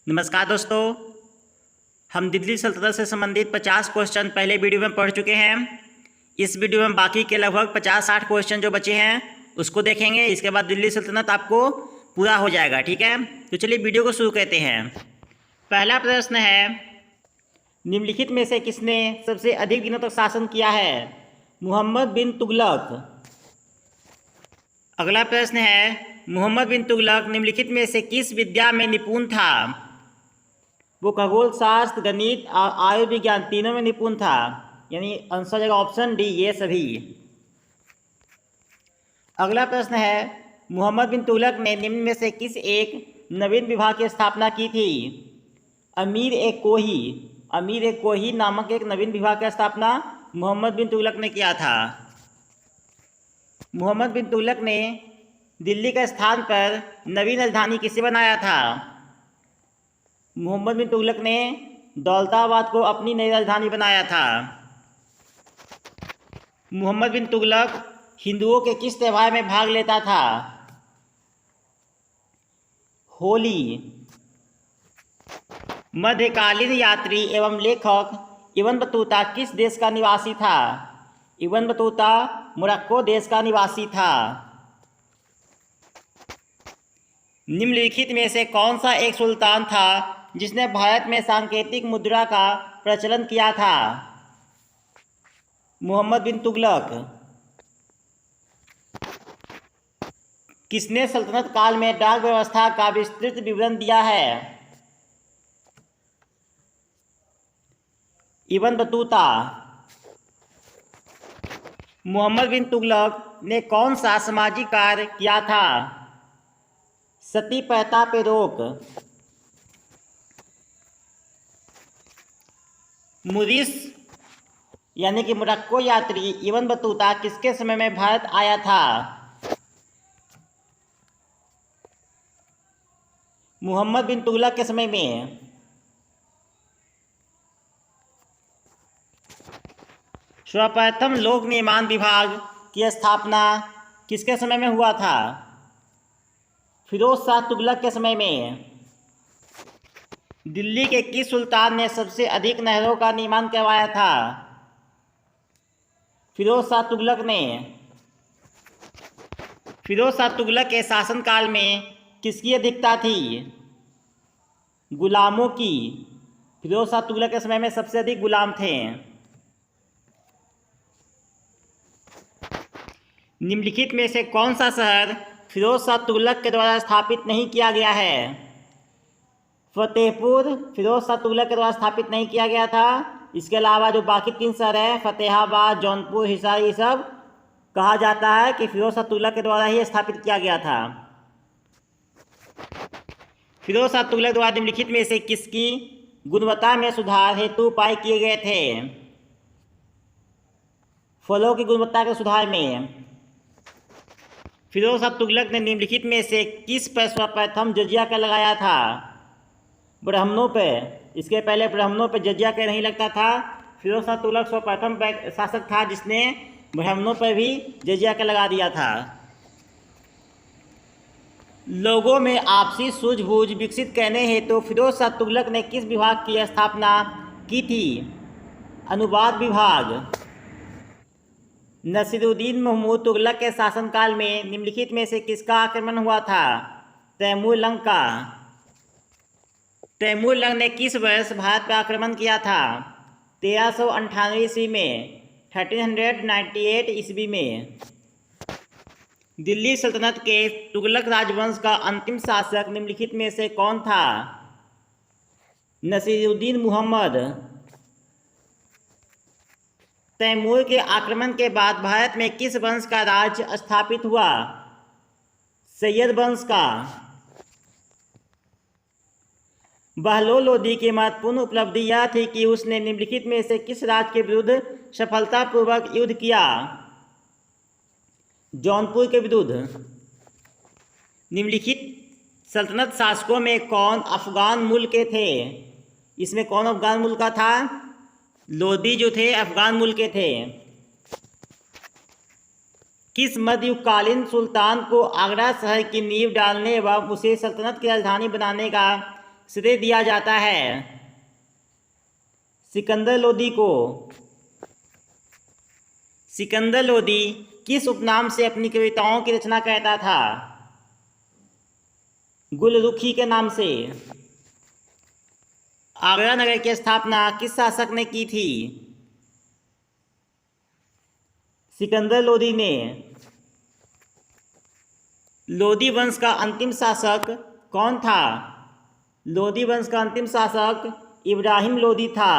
नमस्कार दोस्तों, हम दिल्ली सल्तनत से संबंधित 50 क्वेश्चन पहले वीडियो में पढ़ चुके हैं। इस वीडियो में बाकी के लगभग 50-60 क्वेश्चन जो बचे हैं उसको देखेंगे। इसके बाद दिल्ली सल्तनत आपको पूरा हो जाएगा। ठीक है, तो चलिए वीडियो को शुरू करते हैं। पहला प्रश्न है, निम्नलिखित में से किसने सबसे अधिक दिनों तक शासन किया है? मोहम्मद बिन तुगलक। अगला प्रश्न है, मोहम्मद बिन तुगलक निम्नलिखित में से किस विद्या में निपुण था? वो खगोल शास्त्र, गणित और आयुर्विज्ञान तीनों में निपुण था। यानी आंसर जगह ऑप्शन डी, ये सभी। अगला प्रश्न है, मोहम्मद बिन तुगलक ने निम्न में से किस एक नवीन विभाग की स्थापना की थी? अमीर ए कोही नामक एक नवीन विभाग की स्थापना मोहम्मद बिन तुगलक ने किया था। मोहम्मद बिन तुगलक ने दिल्ली के स्थान पर नवीन राजधानी किसे बनाया था? मोहम्मद बिन तुगलक ने दौलताबाद को अपनी नई राजधानी बनाया था। मोहम्मद बिन तुगलक हिंदुओं के किस त्यौहार में भाग लेता था? होली। मध्यकालीन यात्री एवं लेखक इब्न बतूता किस देश का निवासी था? इब्न बतूता मोरक्को देश का निवासी था। निम्नलिखित में से कौन सा एक सुल्तान था जिसने भारत में सांकेतिक मुद्रा का प्रचलन किया था? मोहम्मद बिन तुगलक। किसने सल्तनत काल में डाक व्यवस्था का विस्तृत विवरण दिया है? इब्न बतूता। मोहम्मद बिन तुगलक ने कौन सा सामाजिक कार्य किया था? सती प्रथा पे रोक। मुरिस यानी कि मोरक्को यात्री इब्न बतूता किसके समय में भारत आया था? मोहम्मद बिन तुगलक के समय में। सर्वप्रथम लोक निर्माण विभाग की स्थापना किसके समय में हुआ था? फिरोज शाह तुगलक के समय में। दिल्ली के किस सुल्तान ने सबसे अधिक नहरों का निर्माण करवाया था? फिरोज शाह तुगलक ने। फिरोज शाह तुगलक के शासनकाल में किसकी अधिकता थी? गुलामों की। फिरोज शाह तुगलक के समय में सबसे अधिक गुलाम थे। निम्नलिखित में से कौन सा शहर फिरोज शाह तुगलक के द्वारा स्थापित नहीं किया गया है? फतेहपुर फिरोज शाह तुगलक के द्वारा स्थापित नहीं किया गया था। इसके अलावा जो बाकी 3 शहर हैं, फतेहाबाद, जौनपुर, हिसार, ये सब कहा जाता है कि फिरोज शाह तुगलक के द्वारा ही स्थापित किया गया था। फिरोज शाह तुगलक द्वारा निम्नलिखित में से किसकी गुणवत्ता में सुधार हेतु उपाय किए गए थे? फलों की गुणवत्ता के सुधार में। फिरोज शाह तुगलक ने निम्नलिखित में से किस पर सर्वप्रथम जजिया कर लगाया था? ब्राह्मणों पर। इसके पहले ब्राह्मणों पर जजिया कर नहीं लगता था। फिरोज शाह तुगलक सर्वप्रथम शासक था जिसने ब्राह्मणों पर भी जजिया कर लगा दिया था। लोगों में आपसी सूझबूझ विकसित करने हेतु फिरोज शाह तुगलक ने किस विभाग की स्थापना की थी? अनुवाद विभाग। नसीरुद्दीन महमूद तुगलक के शासनकाल में निम्नलिखित में से किसका आक्रमण हुआ था? तैमूर लंग का। तैमूर लंग ने किस वर्ष भारत पर आक्रमण किया था? 1398 ईस्वी में, 1398 ईस्वी में। दिल्ली सल्तनत के तुगलक राजवंश का अंतिम शासक निम्नलिखित में से कौन था? नसीरुद्दीन मुहम्मद। तैमूर के आक्रमण के बाद भारत में किस वंश का राज स्थापित हुआ? सैयद वंश का। बहलोल लोदी की महत्वपूर्ण उपलब्धि यह थी कि उसने निम्नलिखित में से किस राज्य के विरुद्ध सफलतापूर्वक युद्ध किया? जौनपुर के विरुद्ध। निम्नलिखित सल्तनत शासकों में कौन अफगान मूल के थे? इसमें कौन अफगान मूल का था? लोदी जो थे अफगान मूल के थे। किस मध्ययुगकालीन सुल्तान को आगरा शहर की नींव डालने एवं उसे सल्तनत की राजधानी बनाने का श्रेय दिया जाता है? सिकंदर लोदी को। सिकंदर लोदी किस उपनाम से अपनी कविताओं की रचना करता था? गुलरुखी के नाम से। आगरा नगर की स्थापना किस शासक ने की थी? सिकंदर लोदी ने। लोदी वंश का अंतिम शासक कौन था? लोदी वंश का अंतिम शासक इब्राहिम लोदी था।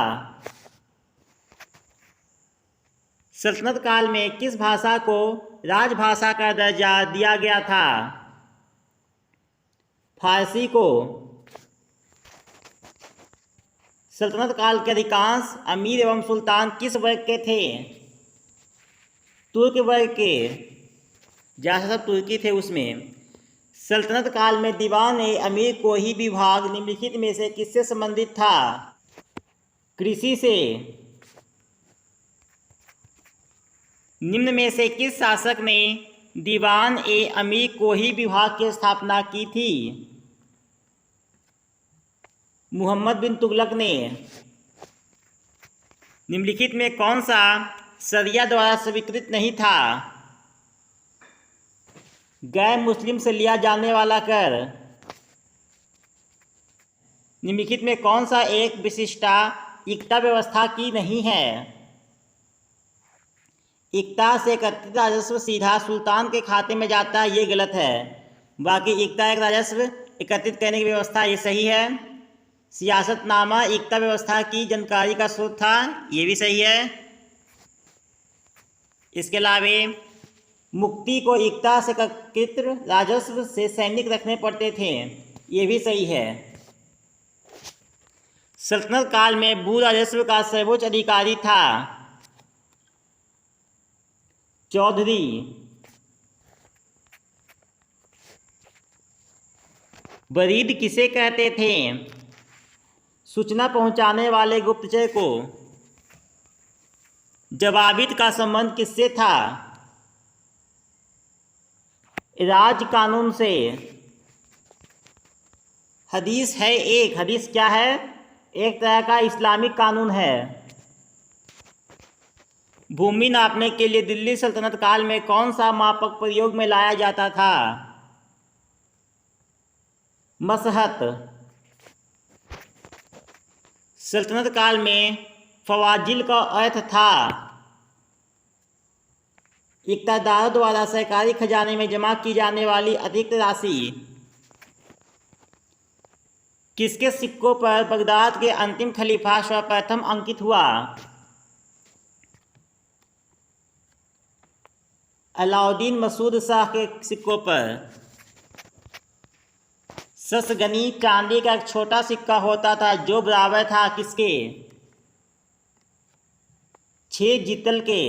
सल्तनत काल में किस भाषा को राजभाषा का दर्जा दिया गया था? फारसी को। सल्तनत काल के अधिकांश अमीर एवं सुल्तान किस वर्ग के थे? तुर्क वर्ग के। जैसा सब तुर्की थे उसमें। सल्तनत काल में दीवान ए अमीर कोही विभाग निम्नलिखित में से किससे संबंधित था? कृषि से। निम्न में से किस शासक ने दीवान ए अमीर कोही विभाग की स्थापना की थी? मुहम्मद बिन तुगलक ने। निम्नलिखित में कौन सा शरिया द्वारा स्वीकृत नहीं था? गैर मुस्लिम से लिया जाने वाला कर। निम्नलिखित में कौन सा एक विशिष्टा इक्ता व्यवस्था की नहीं है? इक्ता से एकत्रित राजस्व सीधा सुल्तान के खाते में जाता है, ये गलत है। बाकी इक्ता एक राजस्व एकत्रित करने की व्यवस्था, ये सही है। सियासतनामा इक्ता व्यवस्था की जानकारी का स्रोत था, ये भी सही है। इसके अलावा मुक्ति को इक्ता से एकत्रित राजस्व से सैनिक रखने पड़ते थे, ये भी सही है। सल्तनत काल में भू राजस्व का सर्वोच्च अधिकारी था चौधरी। बरीद किसे कहते थे? सूचना पहुंचाने वाले गुप्तचर को। जवाबित का संबंध किससे था? राज कानून से। हदीस है एक। हदीस क्या है? एक तरह का इस्लामिक कानून है। भूमि नापने के लिए दिल्ली सल्तनत काल में कौन सा मापक प्रयोग में लाया जाता था? मसहत। सल्तनत काल में फवाजिल का अर्थ था इक़्तिदारों द्वारा सरकारी खजाने में जमा की जाने वाली अतिरिक्त राशि। किसके सिक्कों पर बगदाद के अंतिम खलीफा सर्वप्रथम अंकित हुआ? अलाउद्दीन मसूद शाह के सिक्कों पर। ससगनी चांदी का एक छोटा सिक्का होता था जो बराबर था किसके? 6 जितल के।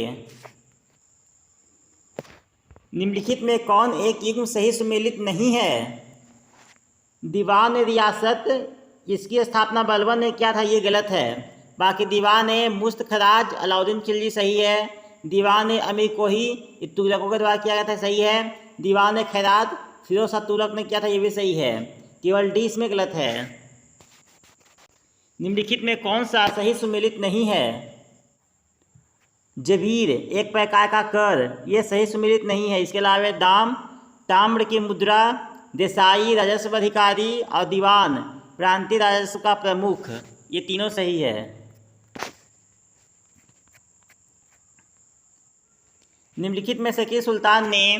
निम्नलिखित में कौन एक युग्म सही सुमेलित नहीं है? दीवान रियासत, इसकी स्थापना बलबन ने किया था, ये गलत है। बाकी दीवान मुस्तखराज अलाउद्दीन खिलजी सही है। दीवान अमीर कोही तुगलकों के द्वारा किया गया था, सही है। दीवान खैरात फिरोज शाह तुगलक ने किया था, ये भी सही है। केवल डी इसमें गलत है। निम्नलिखित में कौन सा सही सुमेलित नहीं है? जबीर एक प्रकार का कर, ये सही सुमेलित नहीं है। इसके अलावा दाम, ताम्र की मुद्रा, देसाई राजस्व अधिकारी और दीवान प्रांतीय राजस्व का प्रमुख, ये तीनों सही है। निम्नलिखित में से किस सुल्तान ने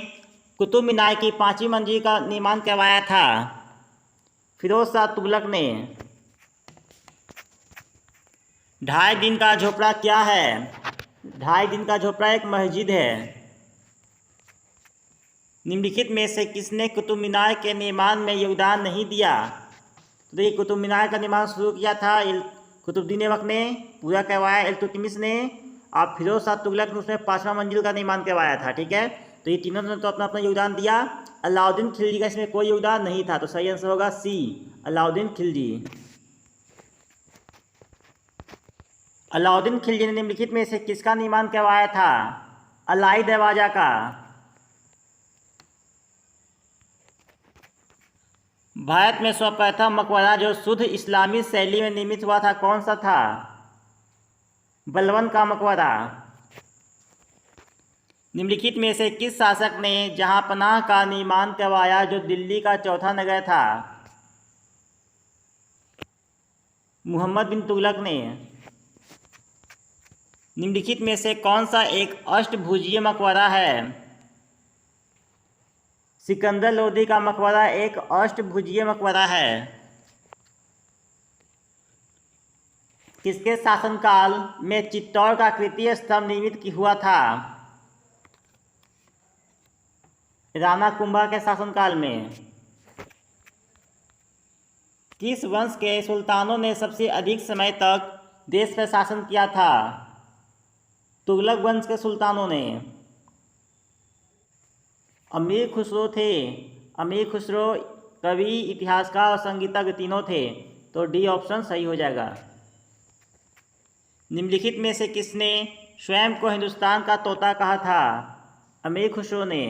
कुतुब मीनार की 5वीं मंजिल का निर्माण करवाया था? फिरोज शाह तुगलक ने। 2.5 दिन का झोपड़ा क्या है? 2.5 दिन का झोपड़ा एक मस्जिद है। निम्नलिखित में से किसने कुतुब मीनार के निर्माण में योगदान नहीं दिया? तो देखिए, कुतुब मीनार का निर्माण शुरू किया था कुतुबुद्दीन ऐबक ने, पूरा करवाया इल्तुतमिश ने, और फिरोज शाह तुगलक ने उसमें 5वां मंजिल का निर्माण करवाया था। ठीक है, तो ये तीनों ने तो अपना अपना योगदान दिया। अलाउद्दीन खिलजी का इसमें कोई योगदान नहीं था, तो सही आंसर होगा सी, अलाउद्दीन खिलजी। अलाउद्दीन खिलजी ने निम्नलिखित में से किसका निर्माण करवाया था? अलाई दरवाजा का। भारत में सर्वप्रथम मकबरा जो शुद्ध इस्लामी शैली में निर्मित हुआ था कौन सा था? बलबन का मकबरा। निम्नलिखित में से किस शासक ने जहांपनाह का निर्माण करवाया जो दिल्ली का चौथा नगर था? मोहम्मद बिन तुगलक ने। निम्नलिखित में से कौन सा एक अष्टभुजीय मकबरा है? सिकंदर लोदी का मकबरा एक अष्टभुजीय मकबरा है। किसके शासनकाल में चित्तौड़ का तृतीय स्तंभ निर्मित हुआ था? राणा कुंभा के शासनकाल में। किस वंश के सुल्तानों ने सबसे अधिक समय तक देश पर शासन किया था? तुगलक वंश के सुल्तानों ने। अमीर खुसरो थे। अमीर खुसरो कवि, इतिहासकार और संगीतज्ञ तीनों थे, तो डी ऑप्शन सही हो जाएगा। निम्नलिखित में से किसने स्वयं को हिंदुस्तान का तोता कहा था? अमीर खुसरो ने।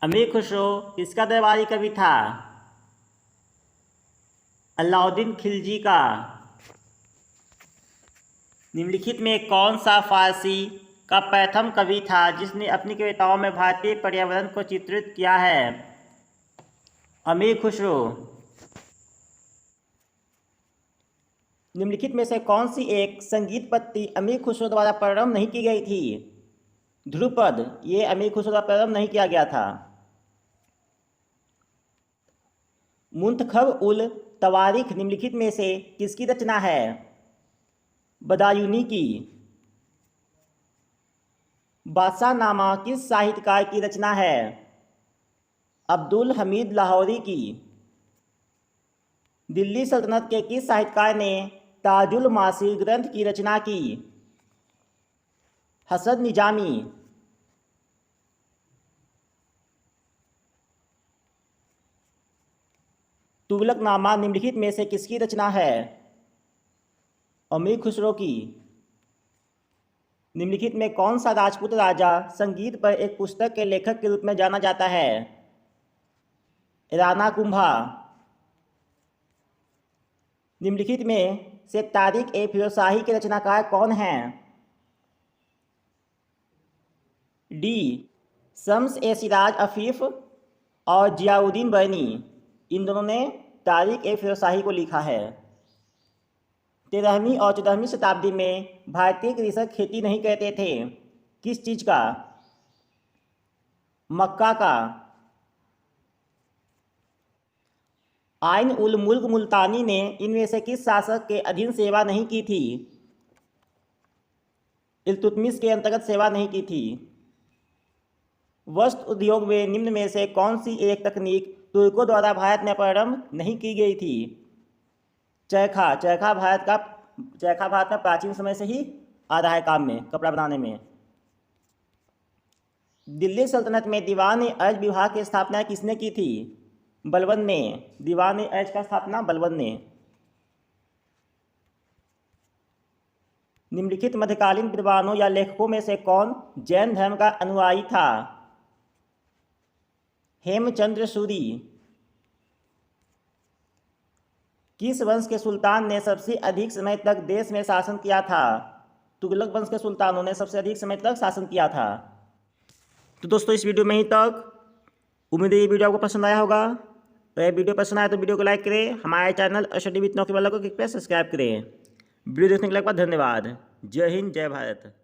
अमीर खुसरो किसका दरबारी कवि था? अलाउद्दीन खिलजी का। निम्नलिखित में कौन सा फारसी का प्रथम कवि था जिसने अपनी कविताओं में भारतीय पर्यावरण को चित्रित किया है? अमीर खुसरो। निम्नलिखित में से कौन सी एक संगीत पत्ती अमीर खुसरो द्वारा प्रारंभ नहीं की गई थी? ध्रुपद। ये अमीर खुसरो द्वारा प्रारंभ नहीं किया गया था। मुंतखब उल तवारीख निम्नलिखित में से किसकी रचना है? बदायूनी की। बादशाहनामा किस साहित्यकार की रचना है? अब्दुल हमीद लाहौरी की। दिल्ली सल्तनत के किस साहित्यकार ने ताजुल मासीर ग्रंथ की रचना की? हसन निजामी। तुगलकनामा निम्नलिखित में से किसकी रचना है? अमीर खुसरो की। निम्नलिखित में कौन सा राजपूत राजा संगीत पर एक पुस्तक के लेखक के रूप में जाना जाता है? राणा कुंभा। निम्नलिखित में से तारिक ए फिरोजशाही के रचनाकार कौन हैं? डी शम्स ए सिराज अफीफ और जियाउद्दीन बर्नी। इन दोनों ने तारिक ए फिरोजशाही को लिखा है। 13वीं और 14वीं शताब्दी में भारतीय कृषक खेती नहीं करते थे। किस चीज़ का? मक्का का। आइन उल मुल्क मुल्तानी ने इनमें से किस शासक के अधीन सेवा नहीं की थी? इल्तुतमिश के अंतर्गत सेवा नहीं की थी। वस्त्र उद्योग में निम्न में से कौन सी एक तकनीक तुर्कों द्वारा भारत में प्रारंभ नहीं की गई थी? चरखा। चरखा भारत में प्राचीन समय से ही आ रहा है काम में, कपड़ा बनाने में। दिल्ली सल्तनत में दीवान अर्ज विभाग की स्थापना किसने की थी? बलबन ने। दीवान अर्ज का स्थापना बलबन ने। निम्नलिखित मध्यकालीन विद्वानों या लेखकों में से कौन जैन धर्म का अनुयायी था? हेमचंद्र सूरी। किस वंश के सुल्तान ने सबसे अधिक समय तक देश में शासन किया था? तुगलक वंश के सुल्तानों ने सबसे अधिक समय तक शासन किया था। तो दोस्तों इस वीडियो में ही तक। उम्मीद है ये वीडियो आपको पसंद आया होगा। तो ये वीडियो पसंद आया तो वीडियो को लाइक करें। हमारे चैनल स्टडी विथ नौकरी वालों को कृपया सब्सक्राइब करें। वीडियो देखने के लिए धन्यवाद। जय हिंद, जय भारत।